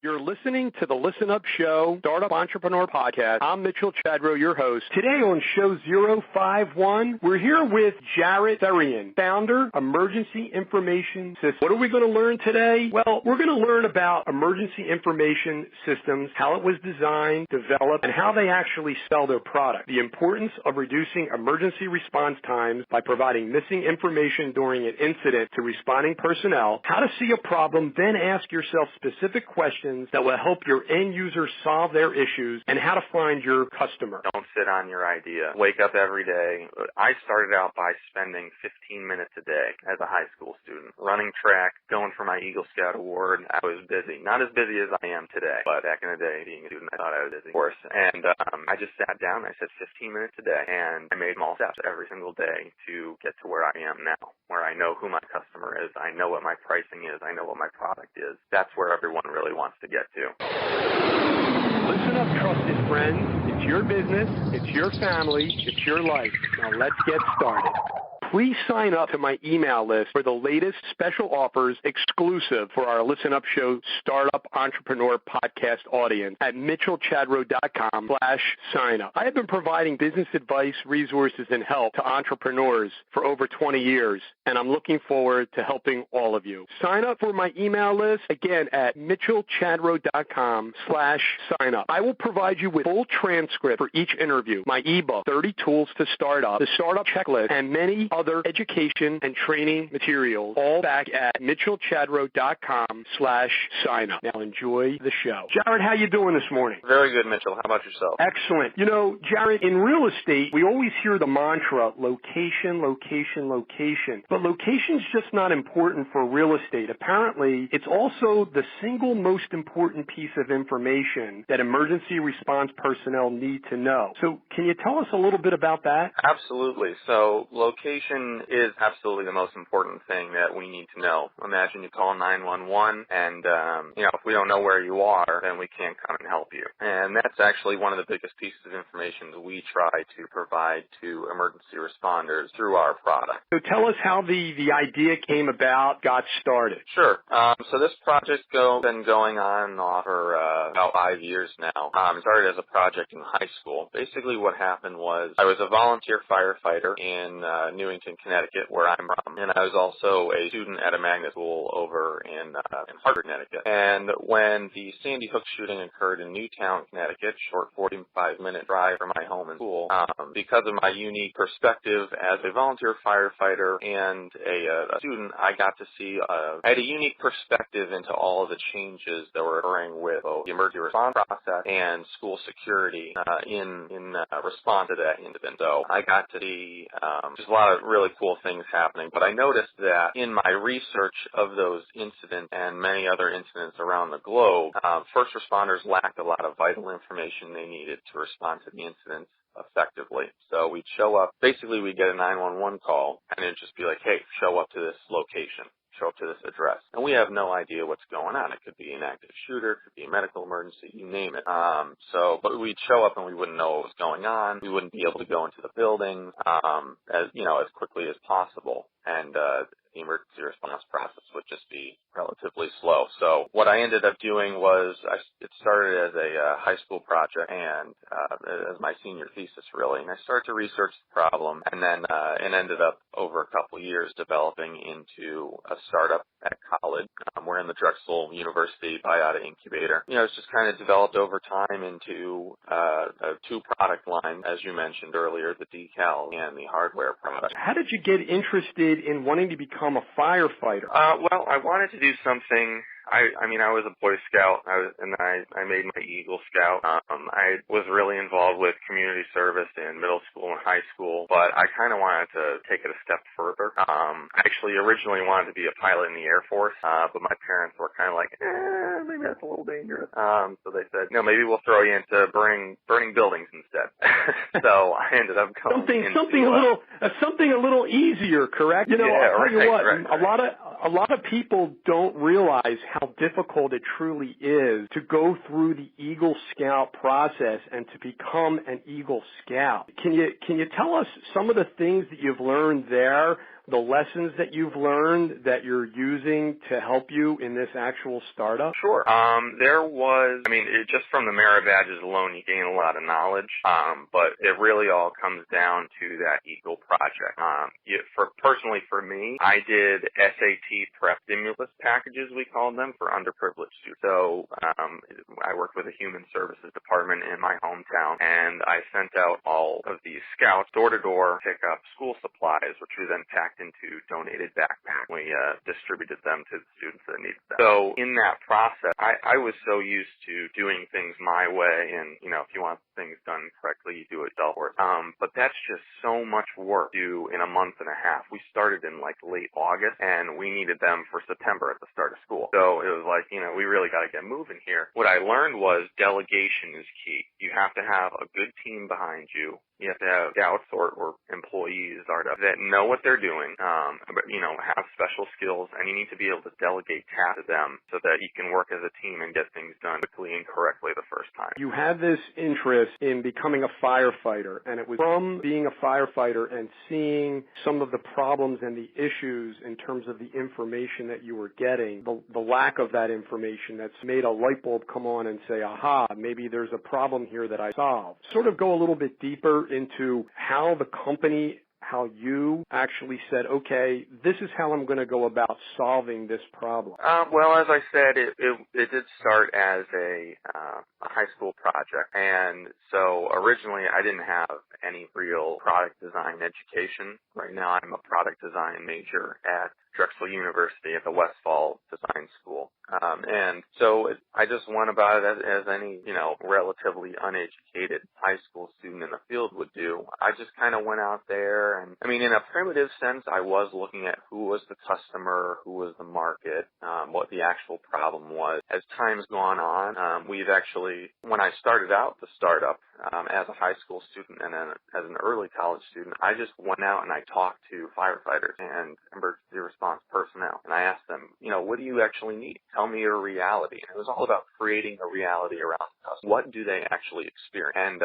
You're listening to the Listenup Show, Startup Entrepreneur Podcast. I'm Mitchell Chadro, your host. Today on show 051, we're here with Jared Therrien, founder, Emergency Information Systems. What are we going to learn today? Well, we're going to learn about Emergency Information Systems, how it was designed, developed, and how they actually sell their product. The importance of reducing emergency response times by providing missing information during an incident to responding personnel, how to see a problem, then ask yourself specific questions that will help your end users solve their issues, and how to find your customer. Don't sit on your idea. Wake up every day. I started out by spending 15 minutes a day as a high school student, running track, going for my Eagle Scout award. I was busy. Not as busy as I am today, but back in the day, being a student, I thought I was busy, of course. And I just sat down and I said 15 minutes a day, and I made small steps every single day to get to where I am now, where I know who my customer is, I know what my pricing is, I know what my product is. That's where everyone really wants to get to. Listen up, trusted friends. It's your business, it's your family, it's your life. Now let's get started. Please sign up to my email list for the latest special offers exclusive for our Listen Up Show Startup Entrepreneur Podcast audience at mitchellchadro.com/sign-up. I have been providing business advice, resources, and help to entrepreneurs for over 20 years, and I'm looking forward to helping all of you. Sign up for my email list, again, at mitchellchadro.com/sign-up. I will provide you with full transcript for each interview, my ebook, 30 Tools to Start Up, the Startup Checklist, and many other education and training materials, all back at mitchellchadro.com/sign-up. Now enjoy the show. Jared, how you doing this morning? Very good, Mitchell. How about yourself? Excellent. You know, Jared, in real estate, we always hear the mantra, location, location, location. But location's just not important for real estate. Apparently, it's also the single most important piece of information that emergency response personnel need to know. So can you tell us a little bit about that? Absolutely. So location is absolutely the most important thing that we need to know. Imagine you call 911 and, if we don't know where you are, then we can't come and help you. And that's actually one of the biggest pieces of information that we try to provide to emergency responders through our product. So tell us how the idea came about, got started. Sure. So this project's been going on for about 5 years now. It started as a project in high school. Basically what happened was I was a volunteer firefighter in Newington, Connecticut, where I'm from, and I was also a student at a magnet school over in Hartford, Connecticut. And when the Sandy Hook shooting occurred in Newtown, Connecticut, short 45-minute drive from my home and school, because of my unique perspective as a volunteer firefighter and a student, I got to see, I had a unique perspective into all of the changes that were occurring with both the emergency response process and school security in response to that incident. So I got to see just a lot of really cool things happening, but I noticed that in my research of those incidents and many other incidents around the globe, first responders lacked a lot of vital information they needed to respond to the incidents effectively. So we'd show up, basically we'd get a 911 call, and it'd just be like, hey, show up to this location. Show up to this address. And we have no idea what's going on. It could be an active shooter, it could be a medical emergency, you name it. But we'd show up and we wouldn't know what was going on. We wouldn't be able to go into the building, as quickly as possible. And, the emergency response process would just be relatively slow. So what I ended up doing was it started as a high school project and as my senior thesis, really. And I started to research the problem, and then it ended up over a couple of years developing into a startup at college. We're in the Drexel University Biota Incubator. It's just kind of developed over time into a two product line, as you mentioned earlier, the decal and the hardware product. How did you get interested in wanting to become a firefighter? Well, I wanted to do something. I was a Boy Scout, and I made my Eagle Scout. I was really involved with community service in middle school and high school, but I kind of wanted to take it a step further. I actually originally wanted to be a pilot in the Air Force, but my parents were kind of like, maybe that's a little dangerous. So they said, no, maybe we'll throw you into burning buildings instead. So I ended up going something a little easier, correct? I'll tell you what, right. A lot of people don't realize how difficult it truly is to go through the Eagle Scout process and to become an Eagle Scout. Can you tell us some of the things that you've learned there, the lessons that you've learned that you're using to help you in this actual startup? Sure. Just from the merit badges alone, you gain a lot of knowledge, but it really all comes down to that Eagle project. Personally for me, I did SAT prep stimulus packages, we called them, for underprivileged students. So I worked with a human services department in my hometown, and I sent out all of these scouts door-to-door, pick up school supplies, which we then packed into donated backpacks. We distributed them to the students that needed them. So in that process, I was so used to doing things my way, and, if you want things done correctly, you do it yourself. But that's just so much work to do in a month and a half. We started in late August, and we needed them for September at the start of school. So it was we really got to get moving here. What I learned was delegation is key. You have to have a good team behind you. You have to have scouts or employees that know what they're doing, have special skills, and you need to be able to delegate tasks to them so that you can work as a team and get things done quickly and correctly the first time. You had this interest in becoming a firefighter, and it was from being a firefighter and seeing some of the problems and the issues in terms of the information that you were getting, the lack of that information that's made a light bulb come on and say, aha, maybe there's a problem here that I solved. Sort of go a little bit deeper into how the company, how you actually said, okay, this is how I'm going to go about solving this problem. Well, as I said, it did start as a high school project. And so originally I didn't have any real product design education. Right now I'm a product design major at Drexel University at the Westfall Design School. And so I just went about it as any, relatively uneducated high school student in the field would do. I just kind of went out there and, in a primitive sense, I was looking at who was the customer, who was the market, what the actual problem was. As time's gone on, we've actually, when I started out the startup, as a high school student and then as an early college student, I just went out and I talked to firefighters and emergency response personnel. And I asked them, what do you actually need? Tell me your reality. And it was all about creating a reality around the customer. What do they actually experience? And,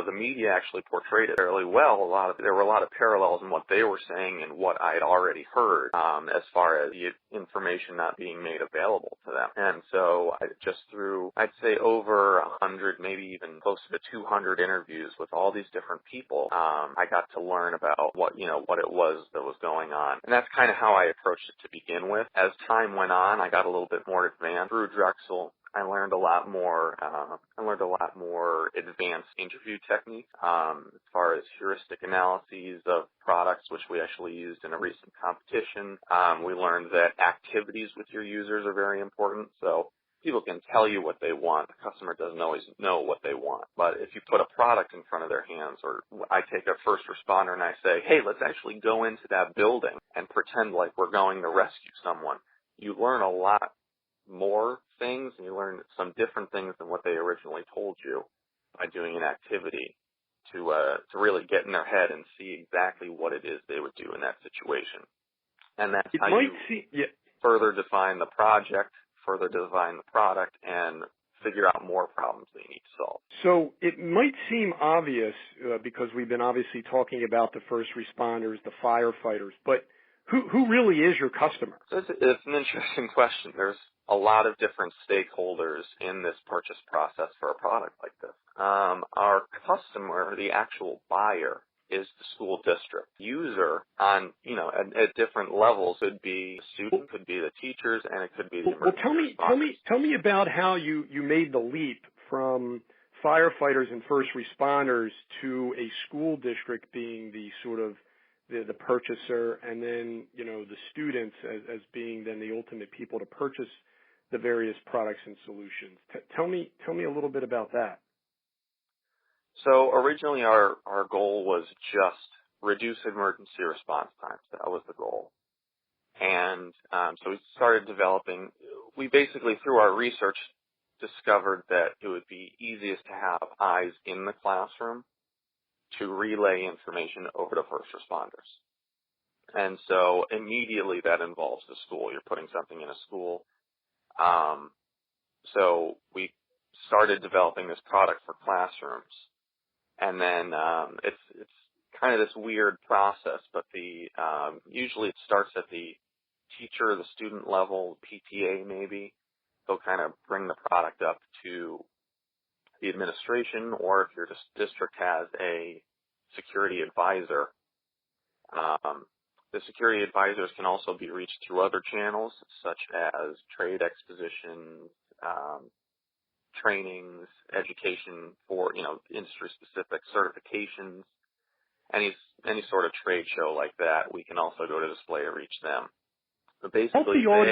the media actually portrayed it fairly well. There were a lot of parallels in what they were saying and what I had already heard, as far as the information not being made available to them. And so I'd say over 100, maybe even close to 200 interviews with all these different people, I got to learn about what it was that was going on. And that's kind of how I approached it to begin with. As time went on, I got a little bit more advanced. Through Drexel, I learned a lot more advanced interview techniques, as far as heuristic analyses of products, which we actually used in a recent competition. We learned that activities with your users are very important. So people can tell you what they want. The customer doesn't always know what they want. But if you put a product in front of their hands, or I take a first responder and I say, hey, let's actually go into that building and pretend like we're going to rescue someone, you learn a lot more things, and you learn some different things than what they originally told you by doing an activity to really get in their head and see exactly what it is they would do in that situation. And that's how you further define the project, further define the product, and figure out more problems that you need to solve. So it might seem obvious, because we've been obviously talking about the first responders, the firefighters, but who really is your customer? So it's an interesting question. There's a lot of different stakeholders in this purchase process for a product like this. Our customer, the actual buyer, is the school district. User on, at different levels could be the student, could be the teachers, and it could be the emergency responders. Tell me about how you made the leap from firefighters and first responders to a school district being the sort of the purchaser, and then, the students as being then the ultimate people to purchase the various products and solutions. Tell me a little bit about that. So originally our goal was just reduce emergency response times. That was the goal. And so we started developing. We basically, through our research, discovered that it would be easiest to have eyes in the classroom to relay information over to first responders. And so immediately that involves the school. You're putting something in a school. So we started developing this product for classrooms. And then it's kind of this weird process, but usually it starts at the teacher or the student level, PTA maybe. They'll kind of bring the product up to the administration, or if your district has a security advisor. The security advisors can also be reached through other channels, such as trade expositions, trainings, education for, industry-specific certifications, any sort of trade show like that. We can also go to display to reach them. But basically, what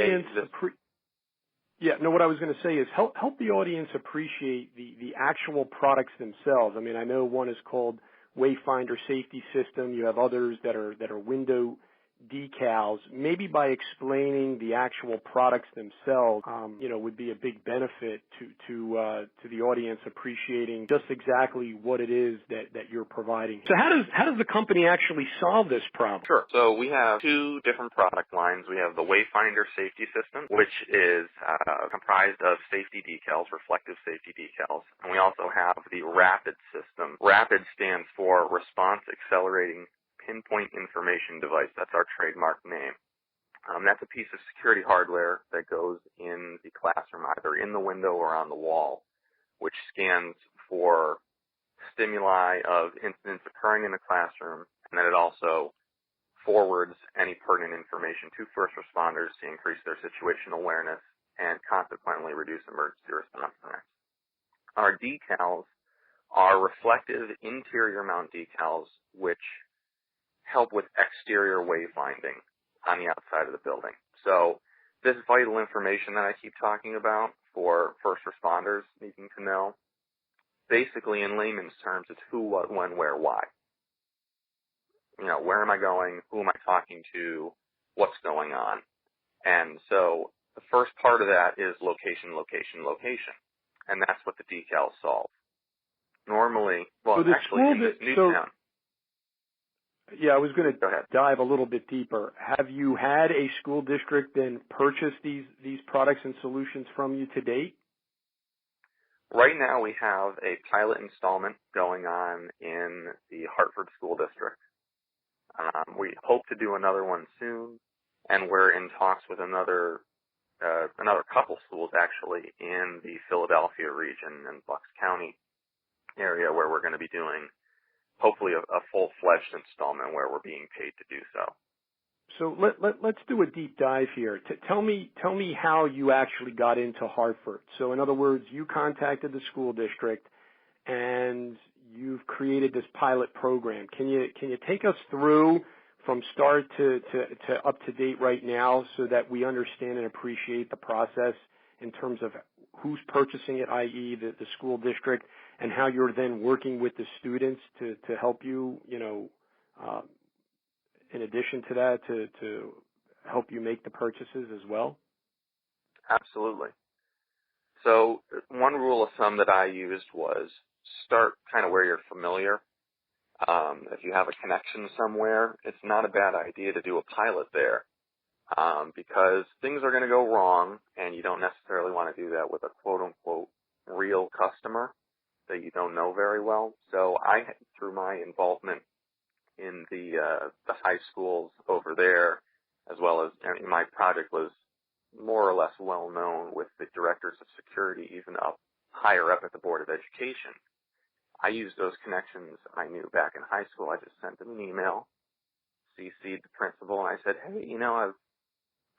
I was going to say is help the audience appreciate the actual products themselves. I mean, I know one is called Wayfinder Safety System. You have others that are window decals. Maybe by explaining the actual products themselves, would be a big benefit to the audience appreciating just exactly what it is that you're providing. So how does the company actually solve this problem? Sure. So we have two different product lines. We have the Wayfinder Safety System, which is comprised of safety decals, reflective safety decals, and we also have the Rapid System. Rapid stands for Response Accelerating Pinpoint Information Device. That's our trademark name. That's a piece of security hardware that goes in the classroom, either in the window or on the wall, which scans for stimuli of incidents occurring in the classroom, and then it also forwards any pertinent information to first responders to increase their situational awareness and consequently reduce emergency response times. Our decals are reflective interior mount decals, which help with exterior wayfinding on the outside of the building. So this vital information that I keep talking about for first responders needing to know, basically in layman's terms, it's who, what, when, where, why. Where am I going? Who am I talking to? What's going on? And so the first part of that is location, location, location. And that's what the decals solve. Normally, in this new town. Yeah, I was going to dive a little bit deeper. Have you had a school district then purchase these products and solutions from you to date? Right now we have a pilot installment going on in the Hartford School District. We hope to do another one soon, and we're in talks with another couple schools actually in the Philadelphia region and Bucks County area where we're going to be doing hopefully a full-fledged installment where we're being paid to do so. So let's do a deep dive here. Tell me how you actually got into Hartford. So in other words, you contacted the school district and you've created this pilot program. Can you take us through from start to up to date right now so that we understand and appreciate the process in terms of who's purchasing it, i.e. the school district, and how you're then working with the students to help you, in addition to that, to help you make the purchases as well? Absolutely. So one rule of thumb that I used was start kind of where you're familiar. If you have a connection somewhere, it's not a bad idea to do a pilot there because things are going to go wrong, and you don't necessarily want to do that with a quote-unquote real customer that you don't know very well. So I, through my involvement in the high schools over there, as well as my project was more or less well known with the directors of security, even higher up at the Board of Education. I used those connections I knew back in high school. I just sent them an email, CC'd the principal, and I said, hey, I've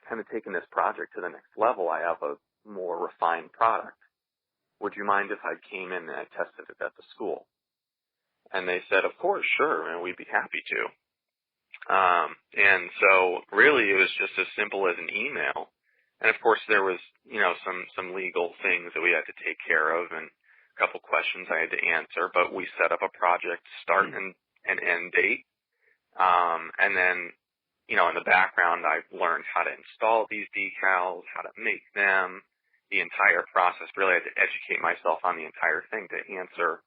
kind of taken this project to the next level. I have a more refined product. Would you mind if I came in and I tested it at the school? And they said, of course, sure, and we'd be happy to. And so really it was just as simple as an email. And of course there was, some legal things that we had to take care of and a couple questions I had to answer, but we set up a project start and end date. And then, in the background I've learned how to install these decals, how to make them, the entire process. Really had to educate myself on the entire thing to answer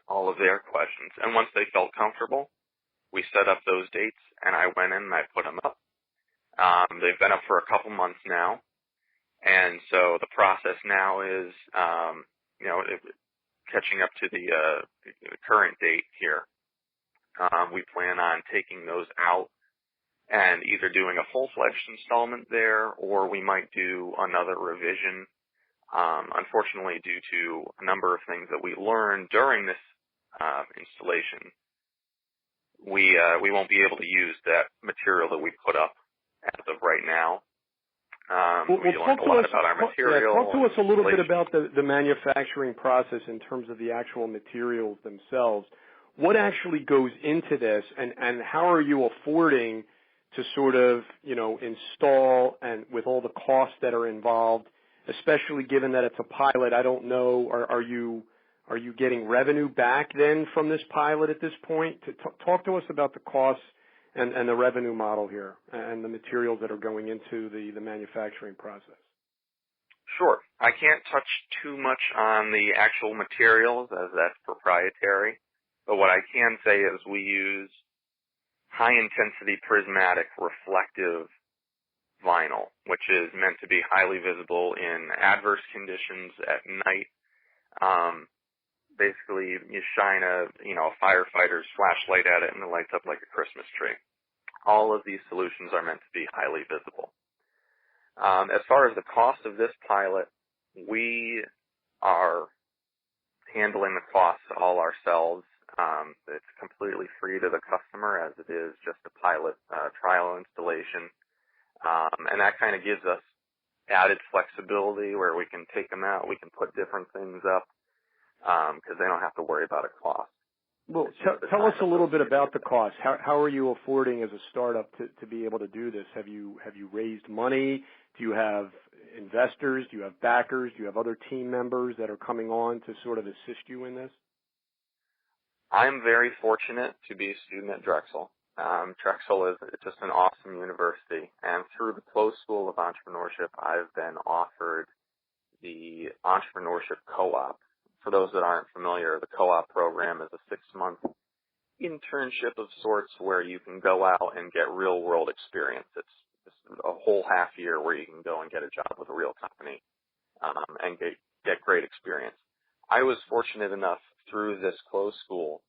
all of their questions. And once they felt comfortable, we set up those dates, and I went in and I put them up. They've been up for a couple months now, and so the process now is, catching up to the current date here. We plan on taking those out and either doing a full-fledged installment there, or we might do another revision. Unfortunately, due to a number of things that we learned during this installation, we won't be able to use that material that we put up as of right now. We learned a lot about our material. Talk to us a little bit about the manufacturing process in terms of the actual materials themselves. What actually goes into this, and how are you affording to sort of, install, and with all the costs that are involved, especially given that it's a pilot? I don't know, are you getting revenue back then from this pilot at this point? Talk to us about the costs and the revenue model here and the materials that are going into the manufacturing process. Sure. I can't touch too much on the actual materials as that's proprietary, but what I can say is we use high-intensity prismatic reflective vinyl, which is meant to be highly visible in adverse conditions at night. Basically, you shine a firefighter's flashlight at it and it lights up like a Christmas tree. All of these solutions are meant to be highly visible. As far as the cost of this pilot, we are handling the costs all ourselves. It's completely free to the customer, as it is just a pilot trial installation. And that kind of gives us added flexibility where we can take them out, we can put different things up, because they don't have to worry about a cost. Well, tell us a little bit about the cost. How are you affording as a startup to be able to do this? Have you raised money? Do you have investors? Do you have backers? Do you have other team members that are coming on to sort of assist you in this? I'm very fortunate to be a student at Drexel. Drexel is just an awesome university, and through the closed school of entrepreneurship, I've been offered the entrepreneurship co-op. For those that aren't familiar, the co-op program is a 6-month internship of sorts where you can go out and get real-world experience. It's a whole half year where you can go and get a job with a real company and get great experience. I was fortunate enough through this closed school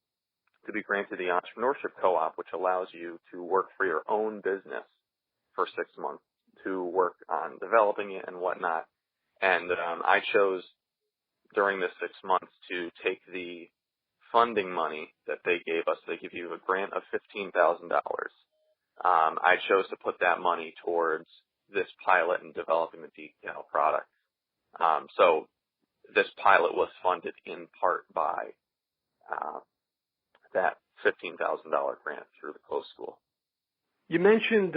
to be granted the entrepreneurship co-op, which allows you to work for your own business for 6 months, to work on developing it and whatnot. And I chose during this 6 months to take the funding money that they gave us. They give you a grant of $15,000. I chose to put that money towards this pilot and developing the decal product. So this pilot was funded in part by that $15,000 grant through the closed school. You mentioned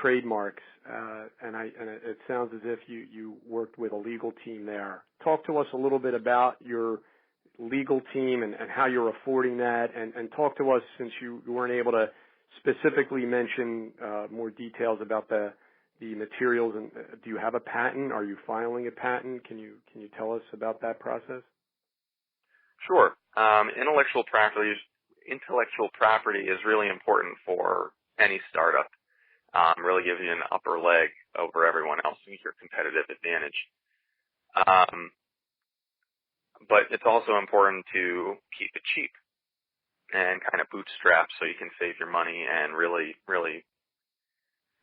trademarks, and it sounds as if you worked with a legal team there. Talk to us a little bit about your legal team and how you're affording that, and talk to us, since you weren't able to specifically mention more details about the materials. And do you have a patent? Are you filing a patent? Can you tell us about that process? Sure. Intellectual property is really important for any startup. Really gives you an upper leg over everyone else and your competitive advantage. But it's also important to keep it cheap and kind of bootstrap so you can save your money and really, really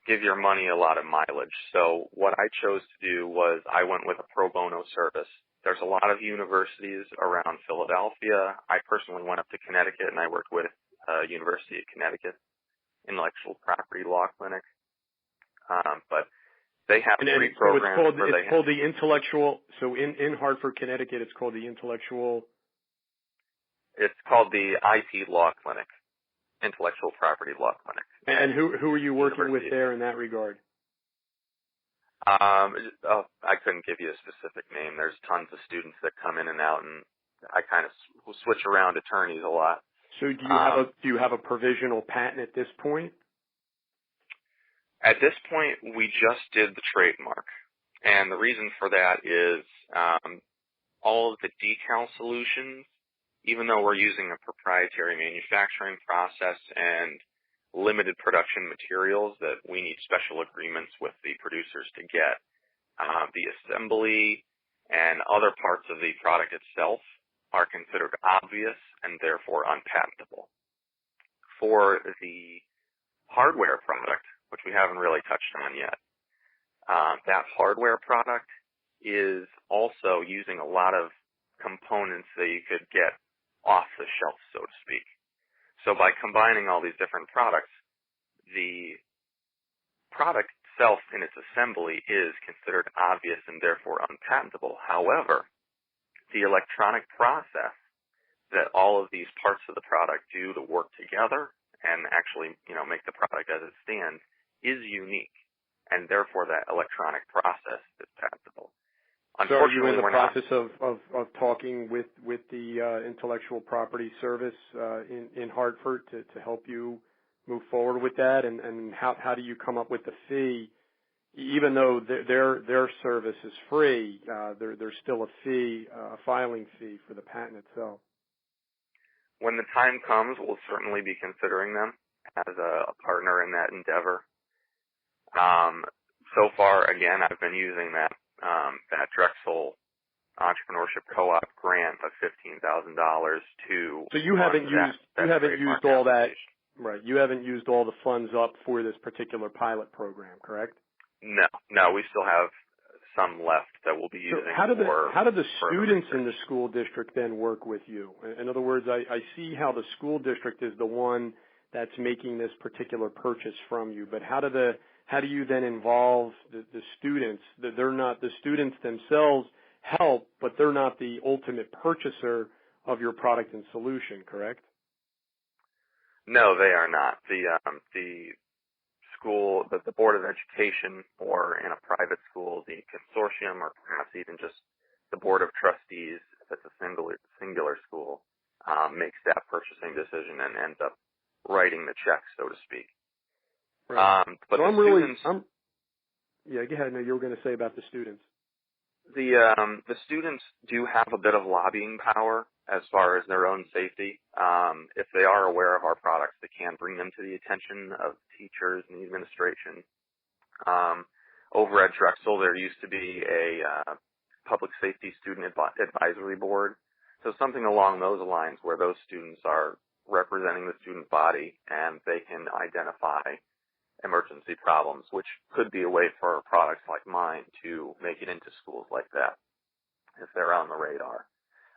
give your money a lot of mileage. So what I chose to do was I went with a pro bono service. There's a lot of universities around Philadelphia. I personally went up to Connecticut and I worked with University of Connecticut Intellectual Property Law Clinic. But they have three programs. It's called the intellectual. So in Hartford, Connecticut, it's called the intellectual. It's called the IT Law Clinic, Intellectual Property Law Clinic. And who are you working with there in that regard? I couldn't give you a specific name. There's tons of students that come in and out, and I kind of switch around attorneys a lot. So do you have a provisional patent at this point? At this point, we just did the trademark, and the reason for that is all of the decal solutions, even though we're using a proprietary manufacturing process and limited production materials that we need special agreements with the producers to get, the assembly and other parts of the product itself are considered obvious and therefore unpatentable. For the hardware product, which we haven't really touched on yet, that hardware product is also using a lot of components that you could get off the shelf, so to speak. So by combining all these different products, the product itself in its assembly is considered obvious and therefore unpatentable. However, the electronic process that all of these parts of the product do to work together and actually, make the product as it stands is unique, and therefore that electronic process is patentable. So are you in the process of talking with the intellectual property service in Hartford to help you move forward with that? And how do you come up with the fee? Even though their service is free, there's still a fee, a filing fee for the patent itself. When the time comes, we'll certainly be considering them as a partner in that endeavor. So far, again, I've been using that Drexel Entrepreneurship Co-op grant of $15,000 to. So you haven't used all that, right? You haven't used all the funds up for this particular pilot program, correct? No, we still have some left that we'll be using. So how do the students in the school district then work with you? In other words, I see how the school district is the one that's making this particular purchase from you, but how do you then involve the students? They're not the students themselves help, but they're not the ultimate purchaser of your product and solution, correct? No, they are not. The school, the Board of Education, or in a private school, the consortium, or perhaps even just the Board of Trustees, if it's a singular school, makes that purchasing decision and ends up writing the check, so to speak. Right. But so yeah, go ahead. No, you were going to say about the students. The students do have a bit of lobbying power as far as their own safety. If they are aware of our products, they can bring them to the attention of teachers and the administration. Over at Drexel, there used to be a public safety student advisory board. So something along those lines where those students are representing the student body and they can identify emergency problems, which could be a way for products like mine to make it into schools like that if they're on the radar.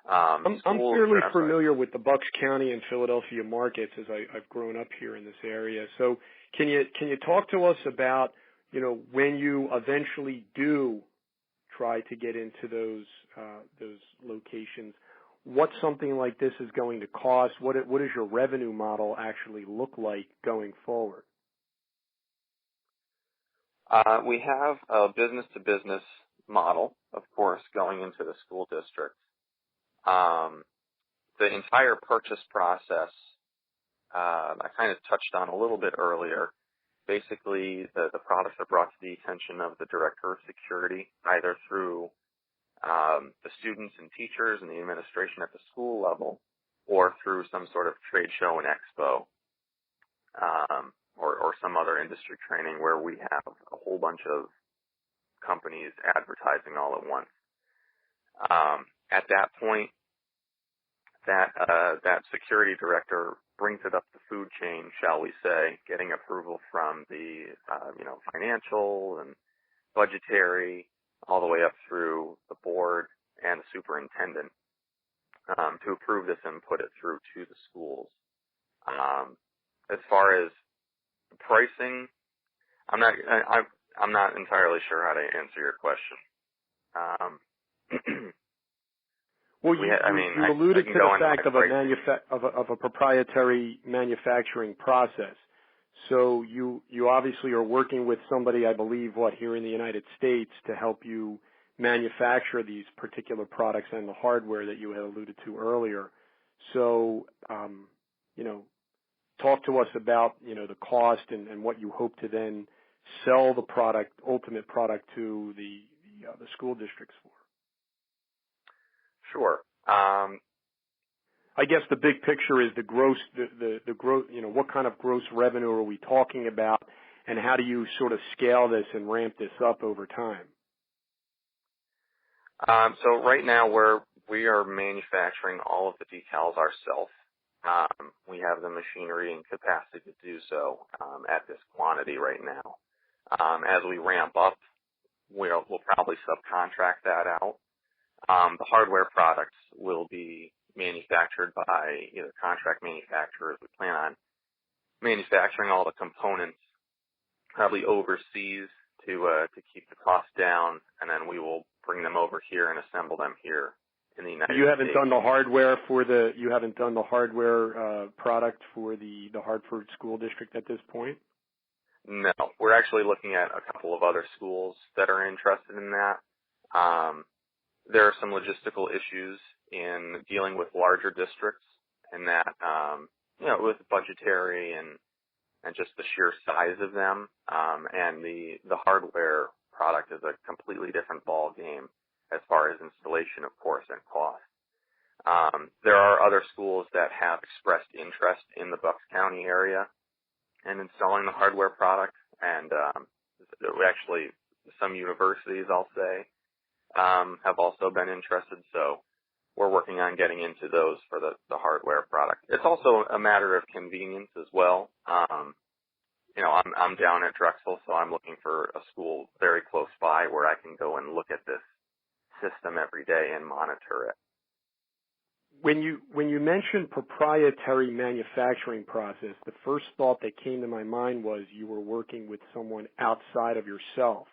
I'm fairly familiar with the Bucks County and Philadelphia markets as I've grown up here in this area. So can you talk to us about, when you eventually do try to get into those locations, what something like this is going to cost? What does your revenue model actually look like going forward? We have a business-to-business model, of course, going into the school district. The entire purchase process, I kind of touched on a little bit earlier. Basically, the products are brought to the attention of the Director of Security, either through the students and teachers and the administration at the school level, or through some sort of trade show and expo, or some other industry training where we have a whole bunch of companies advertising all at once. At that point, that security director brings it up the food chain, shall we say, getting approval from the financial and budgetary, all the way up through the board and the superintendent to approve this and put it through to the schools. As far as the pricing, I'm not entirely sure how to answer your question. Well, you alluded to the fact of a proprietary manufacturing process. So you obviously are working with somebody, I believe, here in the United States to help you manufacture these particular products and the hardware that you had alluded to earlier. So, talk to us about, the cost and what you hope to then sell the ultimate product to the school districts for. Sure. I guess the big picture is the gross, what kind of gross revenue are we talking about, and how do you sort of scale this and ramp this up over time? So right now we are manufacturing all of the decals ourselves. We have the machinery and capacity to do so at this quantity right now. As we ramp up, we'll probably subcontract that out. The hardware products will be manufactured by either contract manufacturers. We plan on manufacturing all the components probably overseas to keep the cost down, and then we will bring them over here and assemble them here in the United States. You haven't done the hardware product for the Hartford School District at this point? No, we're actually looking at a couple of other schools that are interested in that. There are some logistical issues in dealing with larger districts, and that with budgetary and just the sheer size of them, and the hardware product is a completely different ball game as far as installation, of course, and cost. There are other schools that have expressed interest in the Bucks County area and installing the hardware product, and actually some universities, I'll say, have also been interested, so we're working on getting into those for the hardware product. It's also a matter of convenience as well. I'm down at Drexel, so I'm looking for a school very close by where I can go and look at this system every day and monitor it. When you mentioned proprietary manufacturing process, the first thought that came to my mind was you were working with someone outside of yourself.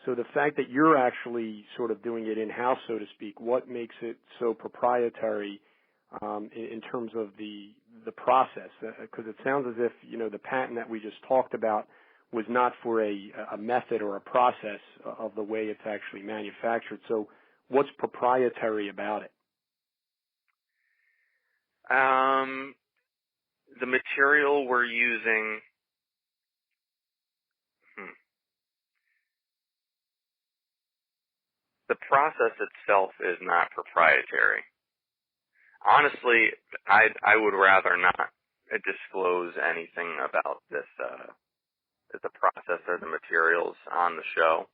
So the fact that you're actually sort of doing it in-house, so to speak, what makes it so proprietary in terms of the process? Because it sounds as if, the patent that we just talked about was not for a method or a process of the way it's actually manufactured. So what's proprietary about it? The material we're using, the process itself is not proprietary. Honestly, I would rather not disclose anything about this, the process or the materials on the show.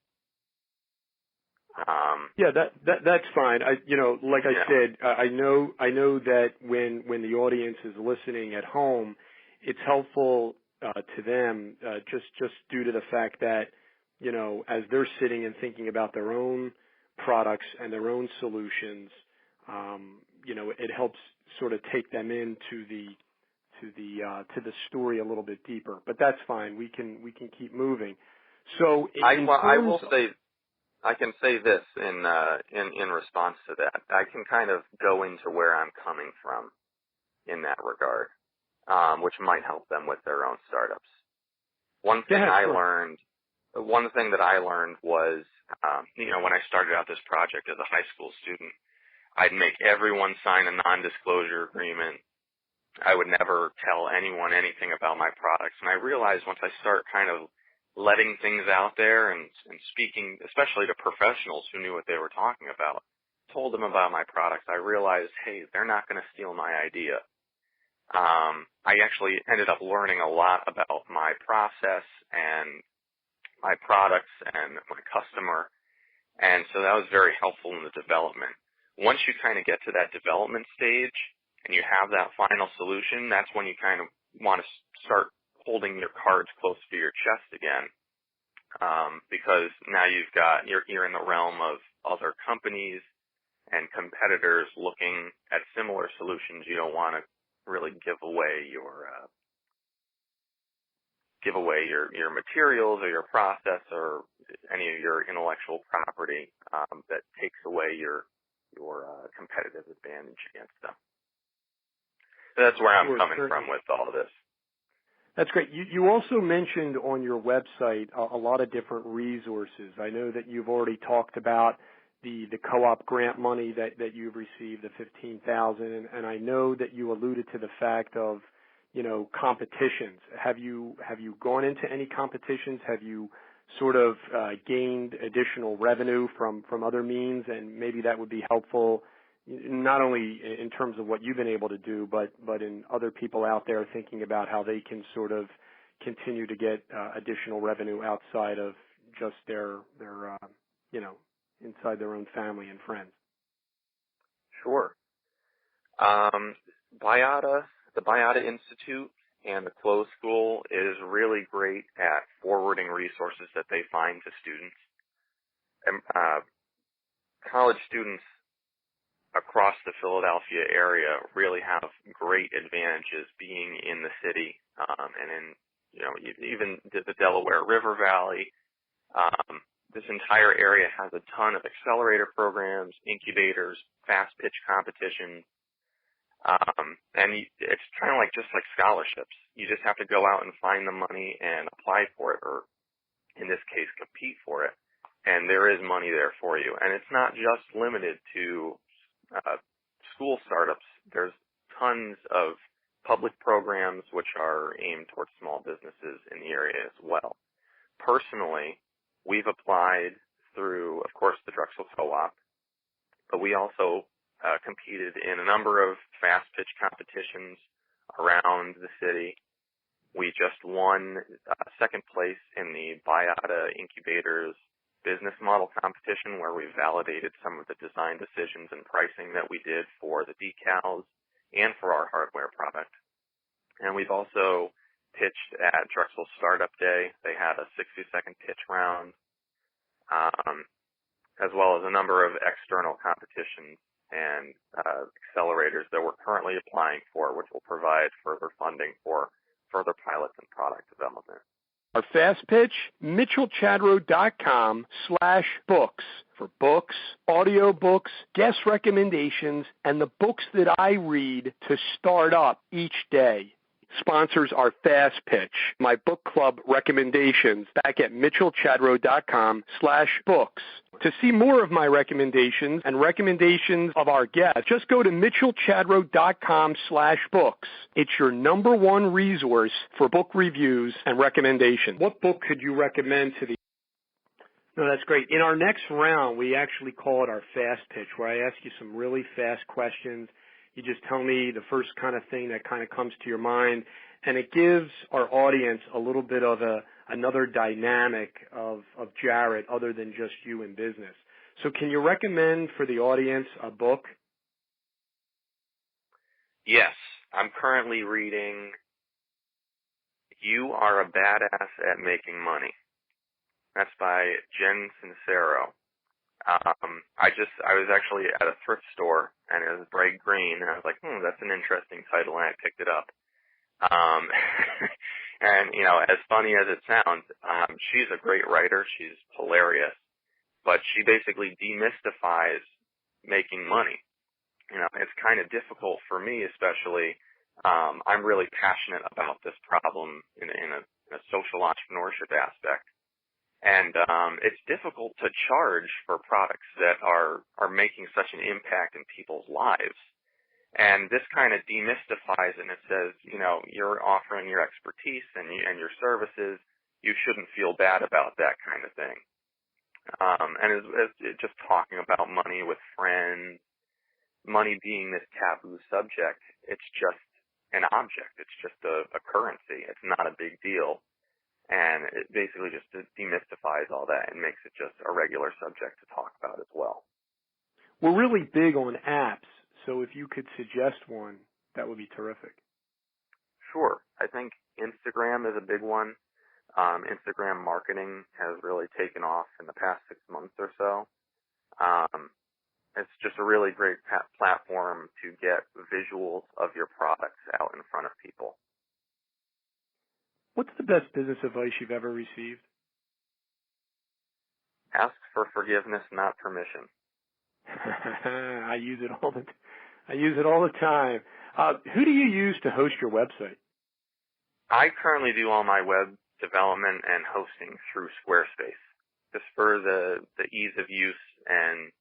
Yeah, that's fine. I said, I know that when the audience is listening at home, it's helpful to them just due to the fact that as they're sitting and thinking about their own products and their own solutions, it helps sort of take them into to the story a little bit deeper. But that's fine. We can keep moving. So I can say this in response to that. I can kind of go into where I'm coming from in that regard, which might help them with their own startups. One thing that I learned was, when I started out this project as a high school student, I'd make everyone sign a non-disclosure agreement. I would never tell anyone anything about my products. And I realized once I start kind of letting things out there and speaking, especially to professionals who knew what they were talking about, told them about my products, I realized, hey, they're not going to steal my idea. I actually ended up learning a lot about my process and my products and my customer, and so that was very helpful in the development. Once you kind of get to that development stage and you have that final solution, that's when you kind of want to start holding your cards close to your chest again, because now you're in the realm of other companies and competitors looking at similar solutions. You don't want to really give away your materials or your process or any of your intellectual property that takes away your competitive advantage against them. So that's where I'm coming from with all of this. That's great. You also mentioned on your website a lot of different resources. I know that you've already talked about the co-op grant money that you've received, the $15,000, and I know that you alluded to the fact of competitions. Have you gone into any competitions? Have you sort of gained additional revenue from other means? And maybe that would be helpful, not only in terms of what you've been able to do, but in other people out there thinking about how they can sort of continue to get additional revenue outside of just their inside their own family and friends. Sure. Biata The Biata Institute and the Close School is really great at forwarding resources that they find to students. And, college students across the Philadelphia area really have great advantages being in the city, and in, even the Delaware River Valley. This entire area has a ton of accelerator programs, incubators, fast pitch competitions, and it's kind of just like scholarships. You just have to go out and find the money and apply for it, or in this case, compete for it. And there is money there for you. And it's not just limited to school startups. There's tons of public programs which are aimed towards small businesses in the area as well. Personally, we've applied through, of course, the Drexel Co-op, but we also competed in a number of fast pitch competitions around the city. We just won second place in the Biata Incubators business model competition, where we validated some of the design decisions and pricing that we did for the decals and for our hardware product. And we've also pitched at Drexel Startup Day. They had a 60-second pitch round, as well as a number of external competitions and accelerators that we're currently applying for, which will provide further funding for further pilots and product development. Our fast pitch, mitchellchadro.com/books for books, audio books, guest recommendations, and the books that I read to start up each day. Sponsors our fast pitch, my book club recommendations, back at mitchellchadro.com/books. To see more of my recommendations and recommendations of our guests, just go to mitchellchadro.com/books. It's your number one resource for book reviews and recommendations. What book could you recommend to the... No, that's great. In our next round, we actually call it our fast pitch, where I ask you some really fast questions. You just tell me the first kind of thing that kind of comes to your mind, and it gives our audience a little bit of another dynamic of Jared other than just you in business. So can you recommend for the audience a book? Yes. I'm currently reading You Are a Badass at Making Money. That's by Jen Sincero. I was actually at a thrift store, and it was bright green, and I was like, that's an interesting title, and I picked it up. And, as funny as it sounds, she's a great writer. She's hilarious, but she basically demystifies making money. It's kind of difficult for me, especially. I'm really passionate about this problem in a social entrepreneurship aspect. And it's difficult to charge for products that are making such an impact in people's lives. And this kind of demystifies it, and it says, you're offering your expertise and your services. You shouldn't feel bad about that kind of thing. And it's just talking about money with friends, money being this taboo subject. It's just an object. It's just a currency. It's not a big deal. And it basically just demystifies all that and makes it just a regular subject to talk about as well. We're really big on apps, so if you could suggest one, that would be terrific. Sure. I think Instagram is a big one. Instagram marketing has really taken off in the past 6 months or so. It's just a really great platform to get visuals of your products out in front of people. What's the best business advice you've ever received? Ask for forgiveness, not permission. I use it all the time. Who do you use to host your website? I currently do all my web development and hosting through Squarespace, just for the ease of use, and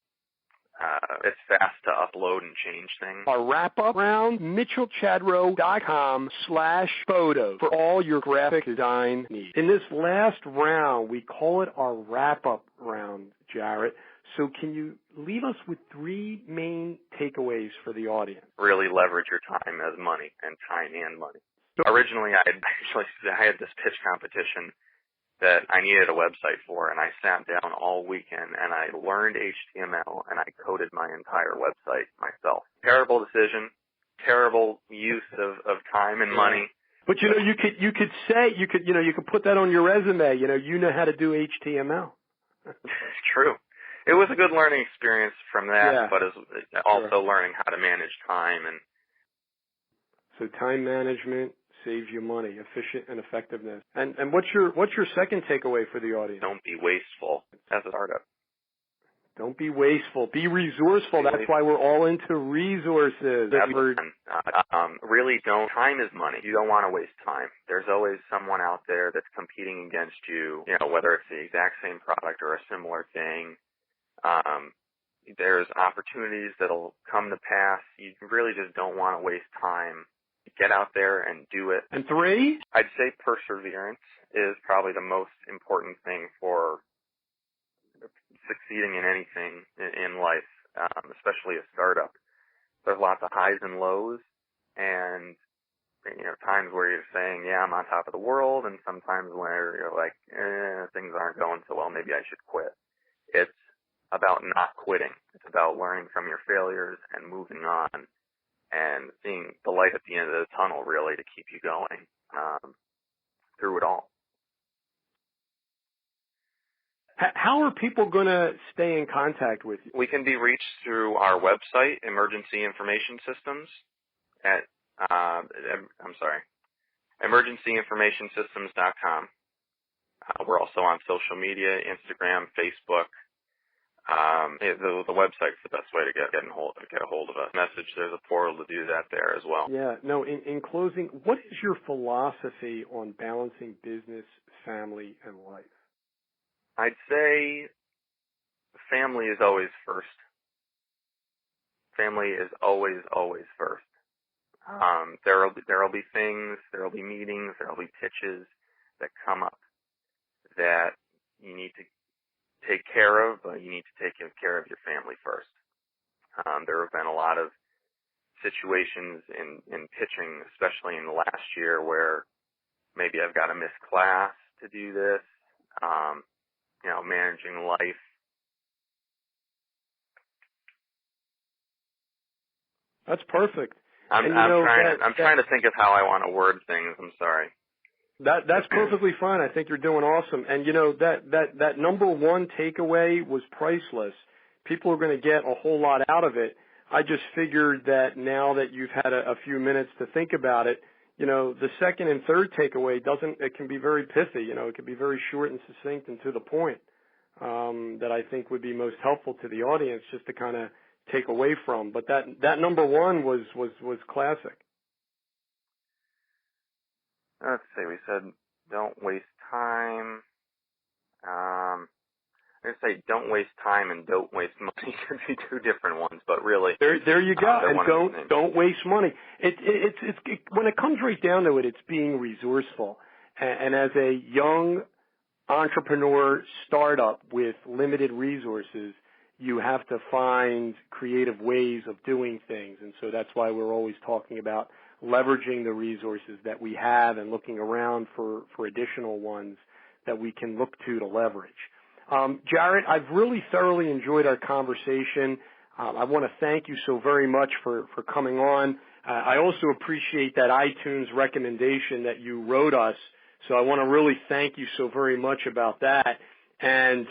it's fast to upload and change things. Our wrap-up round, mitchellchadro.com/photos for all your graphic design needs. In this last round, we call it our wrap-up round, Jared. So can you leave us with 3 main takeaways for the audience? Really leverage your time as money, and time and money. So originally, I had this pitch competition that I needed a website for, and I sat down all weekend and I learned HTML and I coded my entire website myself. Terrible decision, terrible use of time and money. But you could put that on your resume. You know how to do HTML. It's true. It was a good learning experience from that, but it's also learning how to manage time. And so time management saves you money, efficient and effectiveness. And what's your second takeaway for the audience? Don't be wasteful as a startup. Don't be wasteful. Be resourceful. That's why we're all into resources. Really don't. Time is money. You don't want to waste time. There's always someone out there that's competing against you, whether it's the exact same product or a similar thing. There's opportunities that'll come to pass. You really just don't want to waste time. Get out there and do it. And 3? I'd say perseverance is probably the most important thing for succeeding in anything in life, especially a startup. There's lots of highs and lows, and times where you're saying, yeah, I'm on top of the world, and sometimes where you're like, things aren't going so well, maybe I should quit. It's about not quitting. It's about learning from your failures and moving on and seeing the light at the end of the tunnel, really, to keep you going through it all. How are people going to stay in contact with you? We can be reached through our website, Emergency Information Systems, at emergencyinformationsystems.com. We're also on social media, Instagram, Facebook. The website's the best way to get a hold of us. There's a portal to do that there as well. Yeah. No. In closing, what is your philosophy on balancing business, family, and life? I'd say family is always first. Family is always first. There'll be things, there'll be meetings, there'll be pitches that come up that you need to take care of, but you need to take care of your family first. There have been a lot of situations in pitching, especially in the last year, where maybe I've got to miss class to do this. Managing life. That's perfect. I'm trying to think of how I want to word things. I'm sorry. That's perfectly fine. I think you're doing awesome. And that number one takeaway was priceless. People are going to get a whole lot out of it. I just figured that now that you've had a few minutes to think about it, the second and third takeaway it can be very pithy. It can be very short and succinct and to the point. That I think would be most helpful to the audience just to kind of take away from. But that number one was classic. Let's see, we said don't waste time. I'm going to say don't waste time and don't waste money. Could be two different ones, but really. There you go. And don't waste money. It's when it comes right down to it, it's being resourceful. And as a young entrepreneur startup with limited resources, you have to find creative ways of doing things. And so that's why we're always talking about leveraging the resources that we have and looking around for additional ones that we can look to leverage. Jared, I've really thoroughly enjoyed our conversation. I want to thank you so very much for coming on. I also appreciate that iTunes recommendation that you wrote us. So I want to really thank you so very much about that. And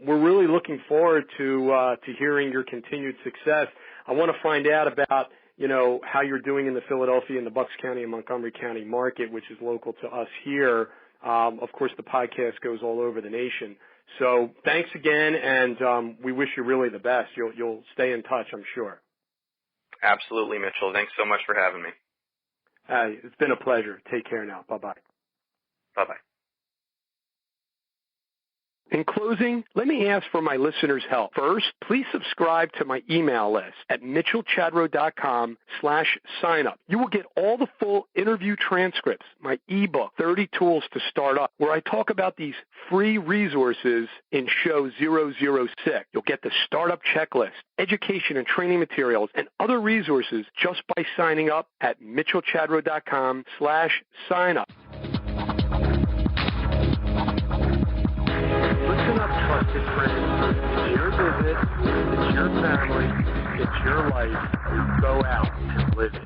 we're really looking forward to hearing your continued success. I want to find out about, how you're doing in the Philadelphia and the Bucks County and Montgomery County market, which is local to us here. Of course, the podcast goes all over the nation. So thanks again, and we wish you really the best. You'll stay in touch, I'm sure. Absolutely, Mitchell. Thanks so much for having me. It's been a pleasure. Take care now. Bye-bye. Bye-bye. In closing, let me ask for my listeners' help. First, please subscribe to my email list at mitchellchadro.com/signup. You will get all the full interview transcripts, my ebook, 30 Tools to Start Up, where I talk about these free resources in show 006. You'll get the startup checklist, education and training materials, and other resources just by signing up at mitchellchadro.com/signup. Listen up, trusted friends. It's your business, it's your family, it's your life. Go out and live it.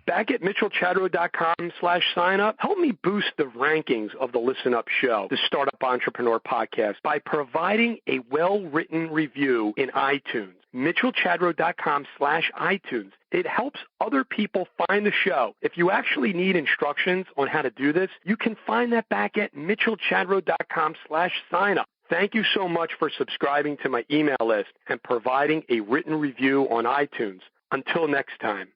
back at mitchellchadro.com/sign-up. Help me boost the rankings of the Listen Up Show, the Startup Entrepreneur Podcast, by providing a well-written review in iTunes. mitchellchadro.com/iTunes. It helps other people find the show. If you actually need instructions on how to do this, you can find that back at mitchellchadro.com/sign-up. Thank you so much for subscribing to my email list and providing a written review on iTunes. Until next time.